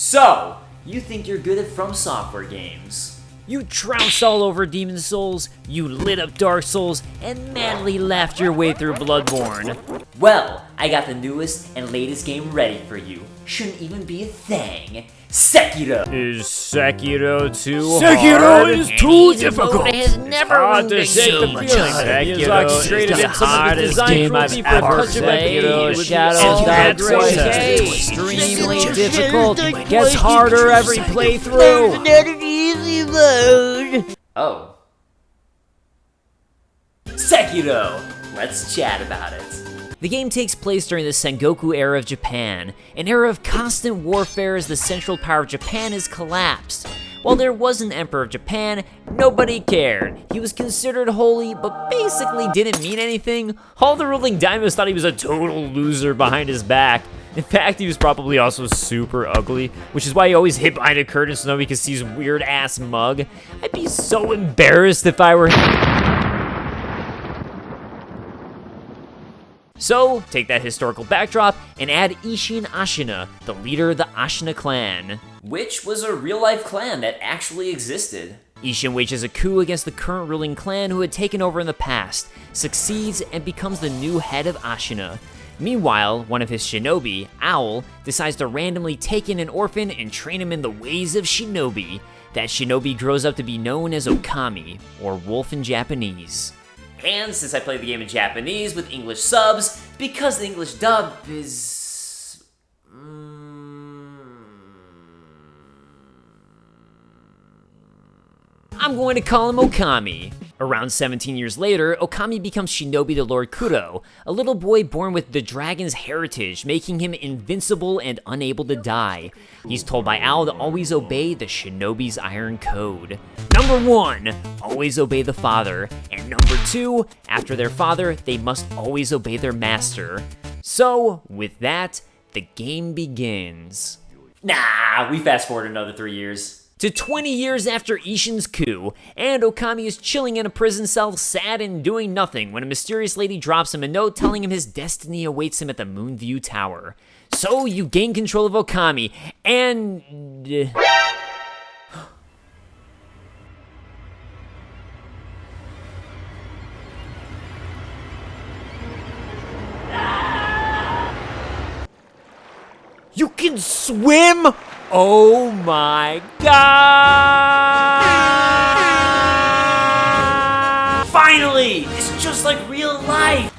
So, you think you're good at FromSoftware games. You trounced all over Demon Souls, you lit up Dark Souls, and madly laughed your way through Bloodborne. Well, I got the newest and latest game ready for you. Shouldn't even be a thing. Sekiro! Is Sekiro too Sekiro hard? is too difficult. It has never hard to been shake the so feeling. hard. Sekiro orchestrated in some of the design cruelty for touchable Sekiro with Shadow the Dark grace. Voices. Extremely difficult. Gets harder every playthrough. Not an easy mode. Oh. Sekiro! Let's chat about it. The game takes place during the Sengoku era of Japan, an era of constant warfare as the central power of Japan has collapsed. While there was an Emperor of Japan, nobody cared. He was considered holy, but basically didn't mean anything. All the ruling daimyos thought he was a total loser behind his back. In fact, he was probably also super ugly, which is why he always hid behind a curtain so nobody could see his weird-ass mug. I'd be so embarrassed if I were him. So, take that historical backdrop and add Isshin Ashina, the leader of the Ashina clan. Which was a real-life clan that actually existed. Isshin wages a coup against the current ruling clan who had taken over in the past, succeeds, and becomes the new head of Ashina. Meanwhile, one of his shinobi, Owl, decides to randomly take in an orphan and train him in the ways of shinobi. That shinobi grows up to be known as Okami, or wolf in Japanese. And since I played the game in Japanese with English subs, because the English dub is... I'm going to call him Okami. Around 17 years later, Okami becomes shinobi to Lord Kuro, a little boy born with the dragon's heritage, making him invincible and unable to die. He's told by Owl to always obey the shinobi's iron code. Number 1, always obey the father. And number 2, after their father, they must always obey their master. So, with that, the game begins. Nah, we fast forward another 3 years. To 20 years after Isshin's coup, and Okami is chilling in a prison cell, sad and doing nothing, when a mysterious lady drops him a note telling him his destiny awaits him at the Moonview Tower. So you gain control of Okami, and... You can swim?! Oh my god! Finally! It's just like real life!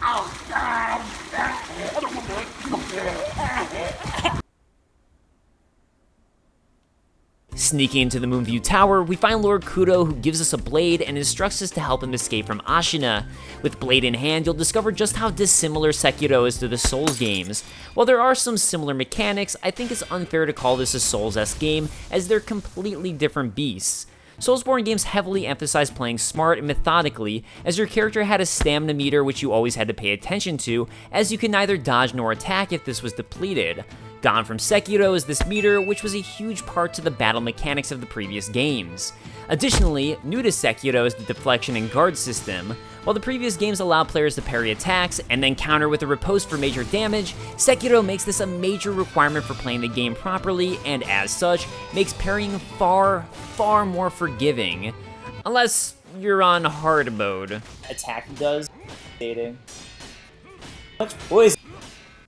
Sneaking into the Moonview Tower, we find Lord Kuro, who gives us a blade and instructs us to help him escape from Ashina. With blade in hand, you'll discover just how dissimilar Sekiro is to the Souls games. While there are some similar mechanics, I think it's unfair to call this a Souls-esque game, as they're completely different beasts. Soulsborne games heavily emphasize playing smart and methodically, as your character had a stamina meter which you always had to pay attention to, as you could neither dodge nor attack if this was depleted. Gone from Sekiro is this meter, which was a huge part to the battle mechanics of the previous games. Additionally, new to Sekiro is the deflection and guard system. While the previous games allow players to parry attacks and then counter with a riposte for major damage, Sekiro makes this a major requirement for playing the game properly, and as such, makes parrying far, far more forgiving. Unless you're on hard mode. Attack does dating. Much poison.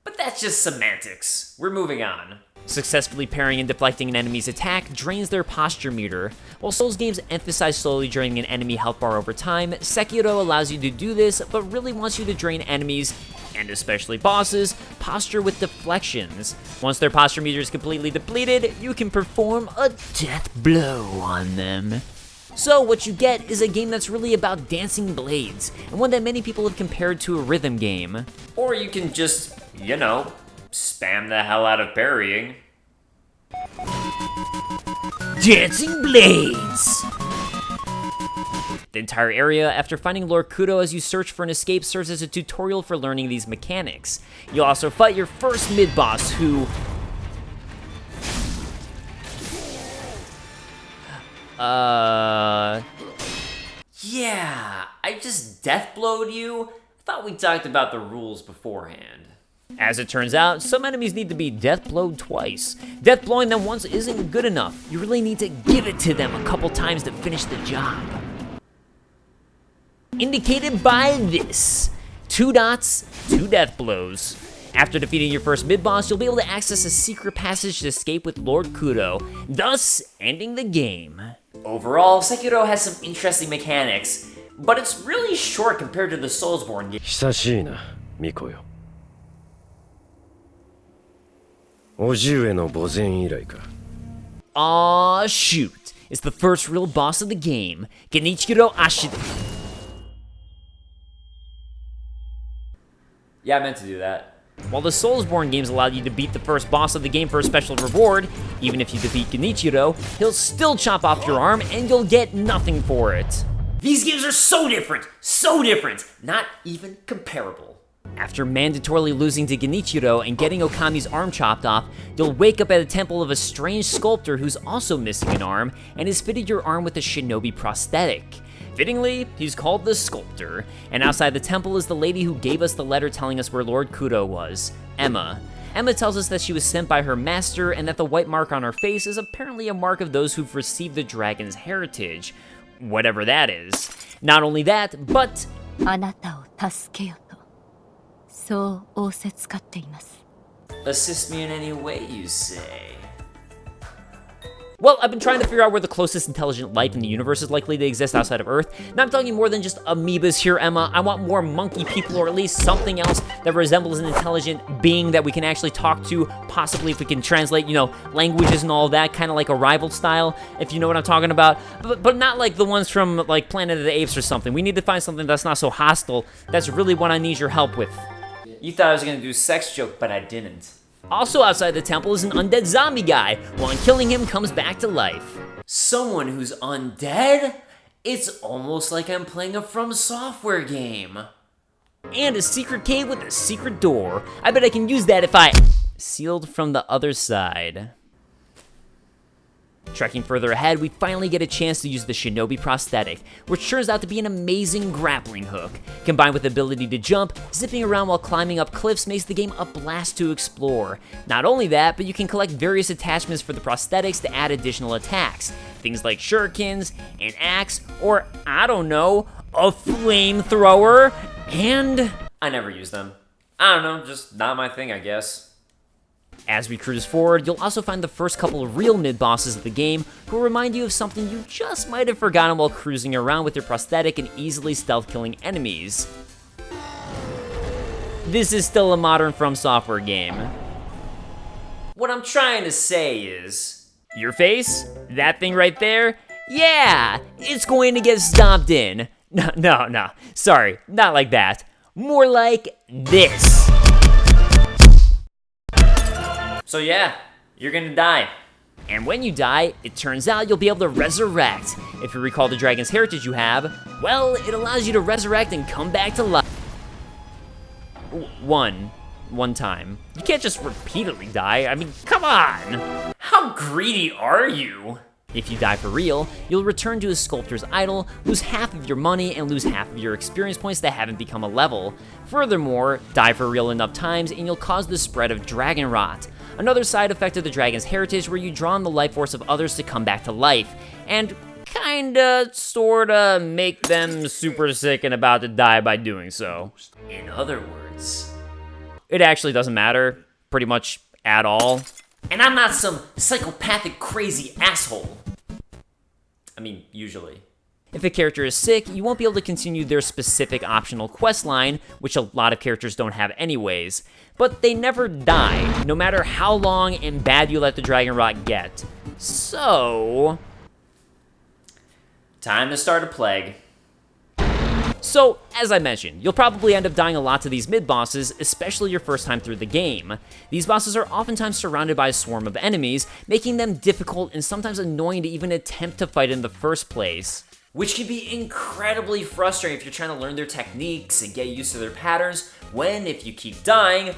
But that's just semantics. We're moving on. Successfully parrying and deflecting an enemy's attack drains their posture meter. While Souls games emphasize slowly draining an enemy health bar over time, Sekiro allows you to do this, but really wants you to drain enemies, and especially bosses, posture with deflections. Once their posture meter is completely depleted, you can perform a death blow on them. So what you get is a game that's really about dancing blades, and one that many people have compared to a rhythm game. Or you can just, you know, spam the hell out of parrying. Dancing blades! The entire area, after finding Lord Kuro as you search for an escape, serves as a tutorial for learning these mechanics. You'll also fight your first mid-boss, who... Yeah, I just deathblowed you. Thought we talked about the rules beforehand. As it turns out, some enemies need to be death-blowed twice. Death-blowing them once isn't good enough. You really need to give it to them a couple times to finish the job. Indicated by this. 2 dots, 2 death blows. After defeating your first mid-boss, you'll be able to access a secret passage to escape with Lord Kudo, thus ending the game. Overall, Sekiro has some interesting mechanics, but it's really short compared to the Soulsborne game. 久しいな、ミコよ。叔父上の墓前以来か。Aw, shoot. It's the first real boss of the game, Genichiro Ashina. Yeah, I meant to do that. While the Soulsborne games allowed you to beat the first boss of the game for a special reward, even if you defeat Genichiro, he'll still chop off your arm and you'll get nothing for it. These games are so different, not even comparable. After mandatorily losing to Genichiro and getting Okami's arm chopped off, you'll wake up at a temple of a strange sculptor who's also missing an arm and has fitted your arm with a shinobi prosthetic. Fittingly, he's called the Sculptor, and outside the temple is the lady who gave us the letter telling us where Lord Kudo was, Emma. Emma tells us that she was sent by her master and that the white mark on her face is apparently a mark of those who've received the dragon's heritage, whatever that is. Not only that, but あなたを助けよと、そう仰せつかっています。 Assist me in any way, you say? well, I've been trying to figure out where the closest intelligent life in the universe is likely to exist outside of Earth. And I'm telling you more than just amoebas here, Emma. I want more monkey people, or at least something else that resembles an intelligent being that we can actually talk to, possibly if we can translate, languages and all that, kind of like a rival style, if you know what I'm talking about. But not like the ones from, like, Planet of the Apes or something. We need to find something that's not so hostile. That's really what I need your help with. You thought I was gonna do a sex joke, but I didn't. Also outside the temple is an undead zombie guy, who on killing him comes back to life. Someone who's undead? It's almost like I'm playing a FromSoftware game. And a secret cave with a secret door. I bet I can use that if I... Sealed from the other side. Trekking further ahead, we finally get a chance to use the shinobi prosthetic, which turns out to be an amazing grappling hook. Combined with the ability to jump, zipping around while climbing up cliffs makes the game a blast to explore. Not only that, but you can collect various attachments for the prosthetics to add additional attacks. Things like shurikens, an axe, or, I don't know, a flamethrower, and... I never use them. I don't know, just not my thing, I guess. As we cruise forward, you'll also find the first couple of real mid-bosses of the game who will remind you of something you just might have forgotten while cruising around with your prosthetic and easily stealth-killing enemies. This is still a modern FromSoftware game. What I'm trying to say is... Your face? That thing right there? Yeah! It's going to get stomped in. No. Sorry, not like that. More like this. So yeah, you're gonna die. And when you die, it turns out you'll be able to resurrect. If you recall the dragon's heritage you have, well, it allows you to resurrect and come back to life. One time. You can't just repeatedly die. I mean, come on! How greedy are you? If you die for real, you'll return to a sculptor's idol, lose half of your money, and lose half of your experience points that haven't become a level. Furthermore, die for real enough times and you'll cause the spread of dragon rot. Another side effect of the dragon's heritage where you draw on the life force of others to come back to life, and kinda, sorta, make them super sick and about to die by doing so. In other words... It actually doesn't matter, pretty much at all. And I'm not some psychopathic crazy asshole. I mean, usually. If a character is sick, you won't be able to continue their specific optional quest line, which a lot of characters don't have anyways. But they never die, no matter how long and bad you let the dragon rot get. So... Time to start a plague. So, as I mentioned, you'll probably end up dying a lot to these mid-bosses, especially your first time through the game. These bosses are oftentimes surrounded by a swarm of enemies, making them difficult and sometimes annoying to even attempt to fight in the first place. Which can be incredibly frustrating if you're trying to learn their techniques and get used to their patterns, when if you keep dying,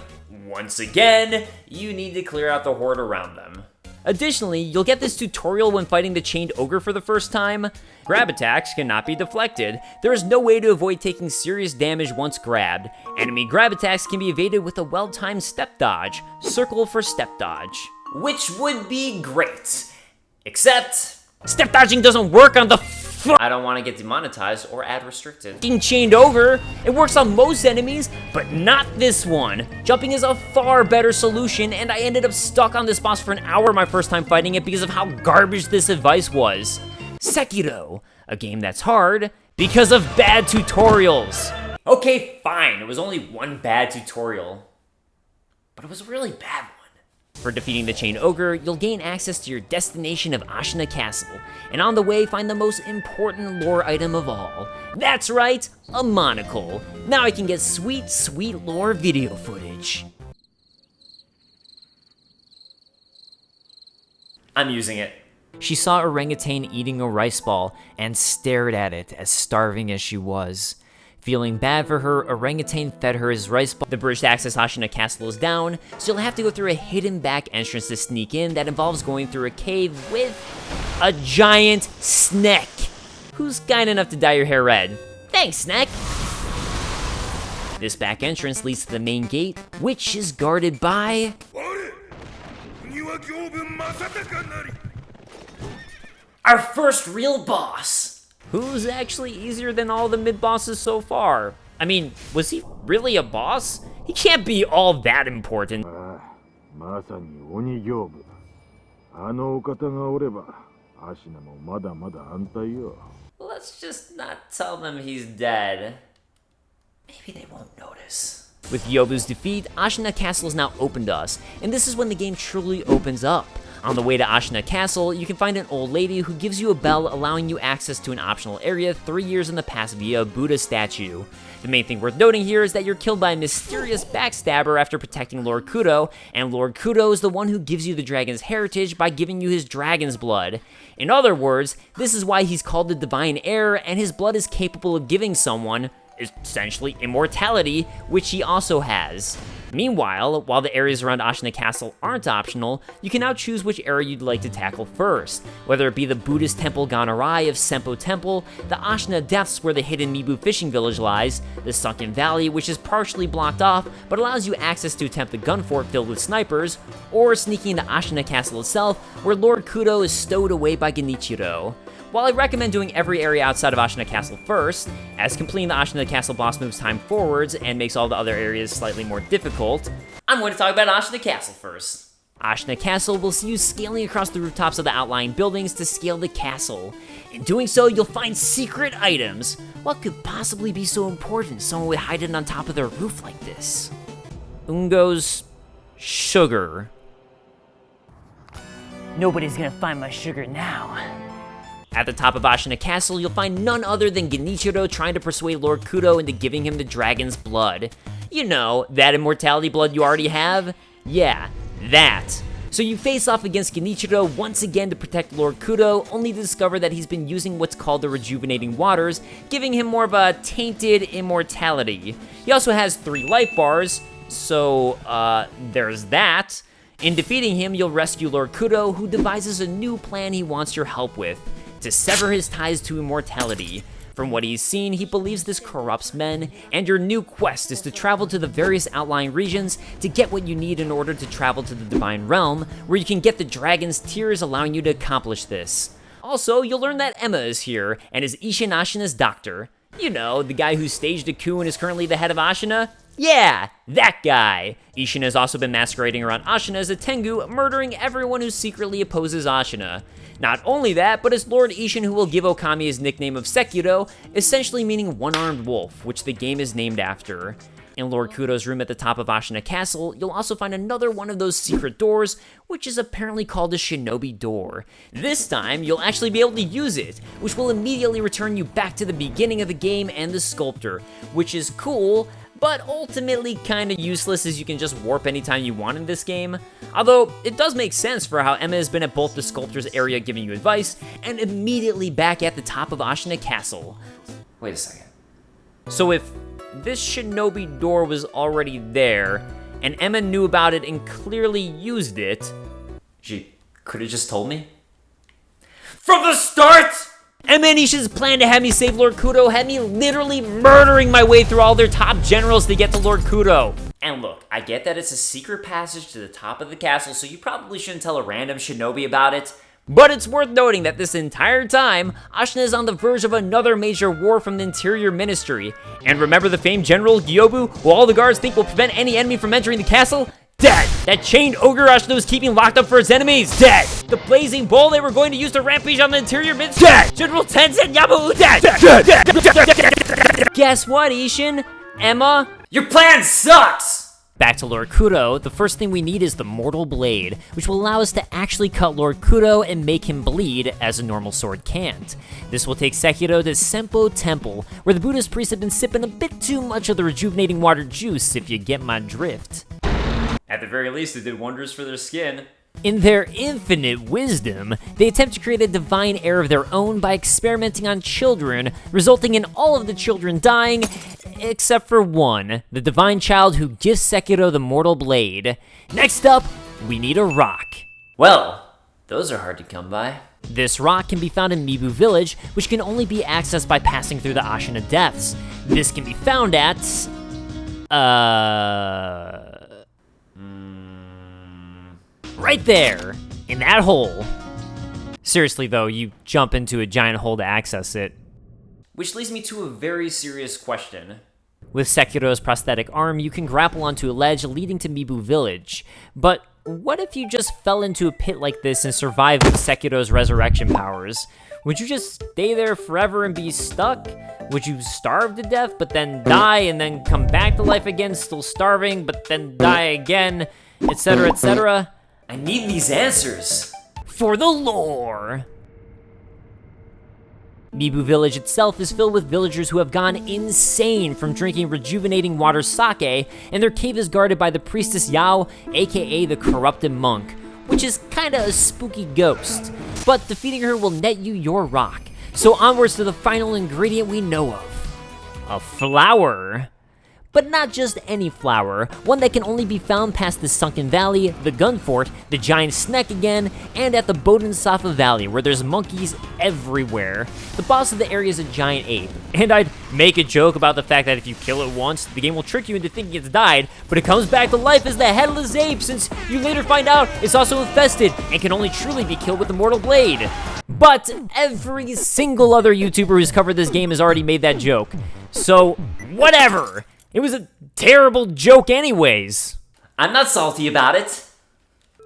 once again, you need to clear out the horde around them. Additionally, you'll get this tutorial when fighting the chained ogre for the first time. Grab attacks cannot be deflected. There is no way to avoid taking serious damage once grabbed. Enemy grab attacks can be evaded with a well-timed step dodge. Circle for step dodge. Which would be great. Except, Step dodging doesn't work on the I don't want to get demonetized or ad restricted. fucking chained ogre. It works on most enemies, but not this one. Jumping is a far better solution, and I ended up stuck on this boss for an hour my first time fighting it because of how garbage this advice was. Sekiro, a game that's hard because of bad tutorials. Okay, fine, it was only one bad tutorial. But it was a really bad one. For defeating the chained ogre, you'll gain access to your destination of Ashina Castle, and on the way find the most important lore item of all. That's right, a monocle. Now I can get sweet, sweet lore video footage. I'm using it. She saw orangutan eating a rice ball and stared at it as starving as she was. Feeling bad for her, orangutan fed her his rice ball. The bridge to access Ashina Castle is down, so you'll have to go through a hidden back entrance to sneak in that involves going through a cave with a giant snake. Who's kind enough to dye your hair red? Thanks, Snack! This back entrance leads to the main gate, which is guarded by... Our first real boss. Who's actually easier than all the mid-bosses so far? I mean, was he really a boss? He can't be all that important. まさに鬼行部。あのお方がおれば、アシナもまだまだ安泰よ。 Let's just not tell them he's dead. Maybe they won't notice. With Yobu's defeat, Ashina Castle is now open to us, and this is when the game truly opens up. On the way to Ashina Castle, you can find an old lady who gives you a bell allowing you access to an optional area 3 years in the past via a Buddha statue. The main thing worth noting here is that you're killed by a mysterious backstabber after protecting Lord Kudo, and Lord Kudo is the one who gives you the dragon's heritage by giving you his dragon's blood. In other words, this is why he's called the Divine Heir, and his blood is capable of giving someone, essentially, immortality, which he also has. Meanwhile, while the areas around Ashina Castle aren't optional, you can now choose which area you'd like to tackle first, whether it be the Buddhist temple gone awry of Senpo Temple, the Ashina Depths where the hidden Mibu fishing village lies, the Sunken Valley which is partially blocked off but allows you access to attempt the gun fort filled with snipers, or sneaking into Ashina Castle itself where Lord Kudo is stowed away by Genichiro. While I recommend doing every area outside of Ashina Castle first, as completing the Ashina Castle boss moves time forwards and makes all the other areas slightly more difficult, I'm going to talk about Ashina Castle first. Ashina Castle will see you scaling across the rooftops of the outlying buildings to scale the castle. In doing so, you'll find secret items. What could possibly be so important someone would hide it on top of their roof like this? Ungo's sugar. Nobody's gonna find my sugar now. At the top of Ashina Castle, you'll find none other than Genichiro trying to persuade Lord Kudo into giving him the dragon's blood. You know, that immortality blood you already have? Yeah, that. So you face off against Genichiro once again to protect Lord Kudo, only to discover that he's been using what's called the rejuvenating waters, giving him more of a tainted immortality. He also has 3 life bars, so, there's that. In defeating him, you'll rescue Lord Kudo, who devises a new plan he wants your help with, to sever his ties to immortality. From what he's seen, he believes this corrupts men, and your new quest is to travel to the various outlying regions to get what you need in order to travel to the Divine Realm, where you can get the Dragon's Tears, allowing you to accomplish this. Also, you'll learn that Emma is here, and is Ishin Ashina's doctor. You know, the guy who staged a coup and is currently the head of Ashina? Yeah, that guy! Ishin has also been masquerading around Ashina as a Tengu, murdering everyone who secretly opposes Ashina. Not only that, but it's Lord Ishin who will give Okami his nickname of Sekiro, essentially meaning one-armed wolf, which the game is named after. In Lord Kudo's room at the top of Ashina Castle, you'll also find another one of those secret doors, which is apparently called a shinobi door. This time, you'll actually be able to use it, which will immediately return you back to the beginning of the game and the sculptor, which is cool, but ultimately kinda useless as you can just warp anytime you want in this game. Although, it does make sense for how Emma has been at both the sculptor's area giving you advice, and immediately back at the top of Ashina Castle. Wait a second. So if this shinobi door was already there, and Emma knew about it and clearly used it, She Could have just told me? From the start! And then Ishin's plan to have me save Lord Kudo had me literally murdering my way through all their top generals to get to Lord Kudo. And look, I get that it's a secret passage to the top of the castle, so you probably shouldn't tell a random shinobi about it. But it's worth noting that this entire time, Ashina is on the verge of another major war from the Interior Ministry. And remember the famed General Gyobu, who all the guards think will prevent any enemy from entering the castle? Dead! That chained ogre Ashina was keeping locked up for his enemies? Dead! The blazing bull they were going to use to rampage on the Interior Ministry? Dead! General Tenzin Yabu? Dead! Dead! Guess what, Ishin? Emma? Your plan sucks! Back to Lord Kudo, the first thing we need is the Mortal Blade, which will allow us to actually cut Lord Kudo and make him bleed, as a normal sword can't. This will take Sekiro to Senpo Temple, where the Buddhist priests have been sipping a bit too much of the rejuvenating water juice, if you get my drift. At the very least, it did wonders for their skin. In their infinite wisdom, they attempt to create a divine heir of their own by experimenting on children, resulting in all of the children dying, except for one, the divine child who gives Sekiro the Mortal Blade. Next up, we need a rock. Well, those are hard to come by. This rock can be found in Mibu Village, which can only be accessed by passing through the Ashina Depths. This can be found at... right there, in that hole. Seriously though, you jump into a giant hole to access it. Which leads me to a very serious question. With Sekiro's prosthetic arm, you can grapple onto a ledge leading to Mibu Village. But what if you just fell into a pit like this and survived with Sekiro's resurrection powers? Would you just stay there forever and be stuck? Would you starve to death, but then die and then come back to life again, still starving, but then die again, etc., etc.? I need these answers. For the lore! Mibu Village itself is filled with villagers who have gone insane from drinking rejuvenating water sake, and their cave is guarded by the priestess Yao, aka the corrupted monk, which is kinda a spooky ghost. But defeating her will net you your rock. So onwards to the final ingredient we know of. A flower. But not just any flower, one that can only be found past the Sunken Valley, the Gun Fort, the Giant Snack again, and at the Bodhisattva Valley, where there's monkeys everywhere. The boss of the area is a giant ape, and I'd make a joke about the fact that if you kill it once, the game will trick you into thinking it's died, but it comes back to life as the Headless Ape, since you later find out it's also infested, and can only truly be killed with the Mortal Blade. But every single other YouTuber who's covered this game has already made that joke, so whatever! It was a terrible joke anyways. I'm not salty about it.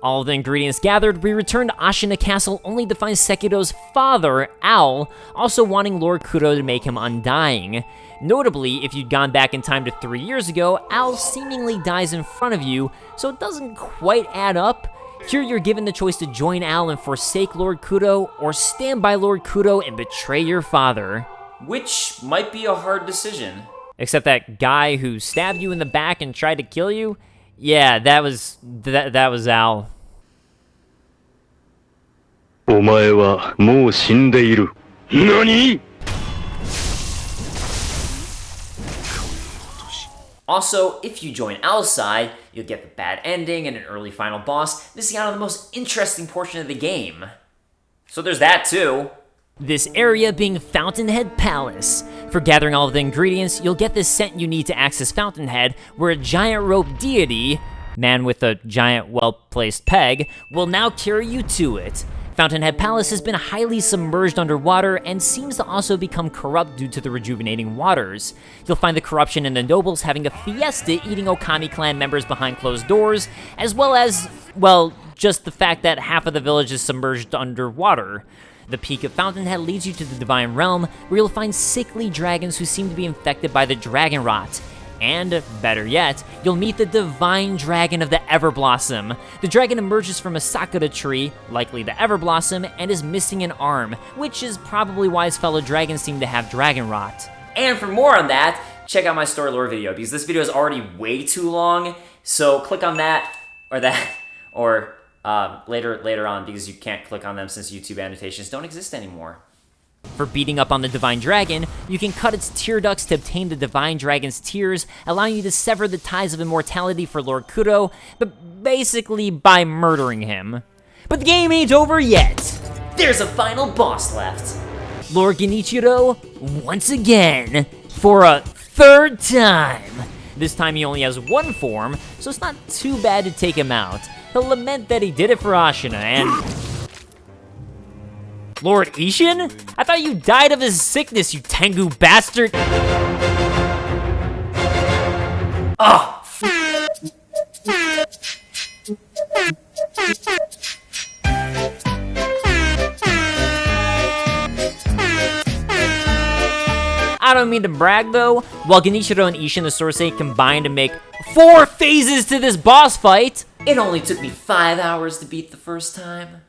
All the ingredients gathered, we return to Ashina Castle only to find Sekiro's father, Al, also wanting Lord Kudo to make him undying. Notably, if you'd gone back in time to 3 years ago, Al seemingly dies in front of you, so it doesn't quite add up. Here you're given the choice to join Al and forsake Lord Kudo, or stand by Lord Kudo and betray your father. Which might be a hard decision. Except that guy who stabbed you in the back and tried to kill you? Yeah, that was Al. お前はもう死んでいる。何? Also, if you join Al's side, you'll get the bad ending and an early final boss, missing out on the most interesting portion of the game. So there's that too. This area being Fountainhead Palace. For gathering all of the ingredients, you'll get the scent you need to access Fountainhead, where a giant rope deity, man with a giant well-placed peg, will now carry you to it. Fountainhead Palace has been highly submerged underwater and seems to also become corrupt due to the rejuvenating waters. You'll find the corruption in the nobles having a fiesta eating Okami clan members behind closed doors, as well as, well, just the fact that half of the village is submerged underwater. The peak of Fountainhead leads you to the Divine Realm, where you'll find sickly dragons who seem to be infected by the Dragon Rot. And, better yet, you'll meet the Divine Dragon of the Everblossom. The dragon emerges from a sakura tree, likely the Everblossom, and is missing an arm, which is probably why his fellow dragons seem to have Dragon Rot. And for more on that, check out my story lore video, because this video is already way too long, so click on that, or later on, because you can't click on them since YouTube annotations don't exist anymore. For beating up on the Divine Dragon, you can cut its tear ducts to obtain the Divine Dragon's tears, allowing you to sever the ties of immortality for Lord Kudo, but basically by murdering him. But the game ain't over yet. There's a final boss left. Lord Genichiro, once again, for a third time. This time he only has one form, so it's not too bad to take him out. He'll lament that he did it for Ashina, and... Lord Ishin? I thought you died of his sickness, you Tengu bastard! Oh, I don't mean to brag though, while Genichiro and Ishin the Sorsei combined to make 4 phases to this boss fight, it only took me 5 hours to beat the first time.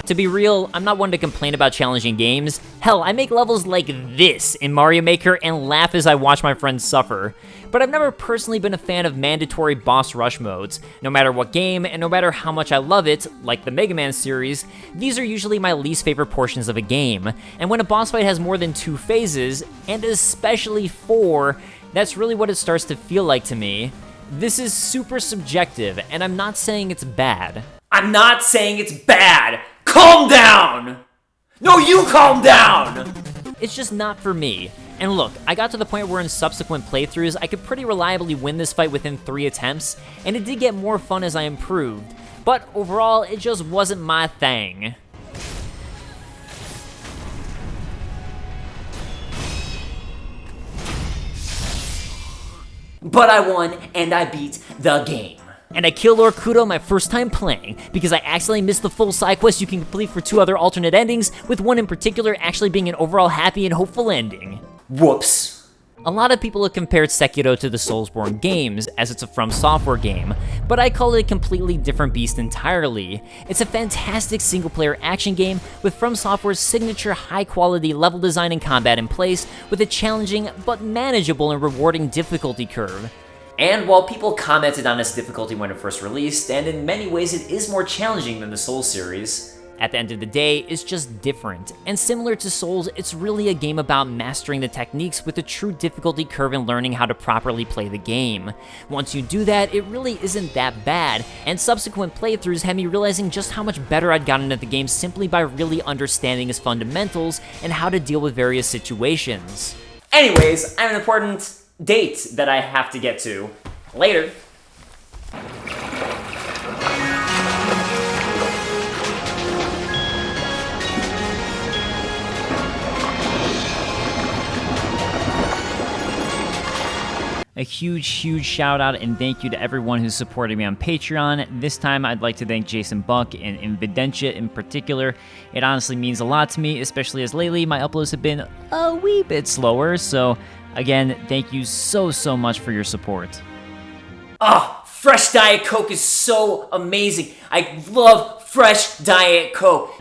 to be real, I'm not one to complain about challenging games. Hell, I make levels like this in Mario Maker and laugh as I watch my friends suffer. But I've never personally been a fan of mandatory boss rush modes. No matter what game, and no matter how much I love it, like the Mega Man series, these are usually my least favorite portions of a game. And when a boss fight has more than 2 phases, and especially 4, that's really what it starts to feel like to me. This is super subjective, and I'm not saying it's bad. I'm not saying it's bad! Calm down! No, you calm down! It's just not for me. And look, I got to the point where in subsequent playthroughs, I could pretty reliably win this fight within 3 attempts, and it did get more fun as I improved. But overall, it just wasn't my thing. But I won, and I beat the game. And I killed Lord Kudo my first time playing, because I accidentally missed the full side quest you can complete for 2 other alternate endings, with one in particular actually being an overall happy and hopeful ending. Whoops. A lot of people have compared Sekiro to the Soulsborne games, as it's a FromSoftware game, but I call it a completely different beast entirely. It's a fantastic single-player action game with FromSoftware's signature high-quality level design and combat in place, with a challenging but manageable and rewarding difficulty curve. And while people commented on its difficulty when it first released, and in many ways it is more challenging than the Souls series, at the end of the day, it's just different. And similar to Souls, it's really a game about mastering the techniques with a true difficulty curve and learning how to properly play the game. Once you do that, it really isn't that bad, and subsequent playthroughs had me realizing just how much better I'd gotten at the game simply by really understanding its fundamentals and how to deal with various situations. Anyways, I have an important date that I have to get to later. A huge shout out and thank you to everyone who's supported me on Patreon. This time I'd like to thank Jason Buck and Invidentia in particular. It honestly means a lot to me, especially as lately my uploads have been a wee bit slower, so again, thank you so much for your support. Oh, fresh Diet Coke is so amazing. I love fresh Diet Coke.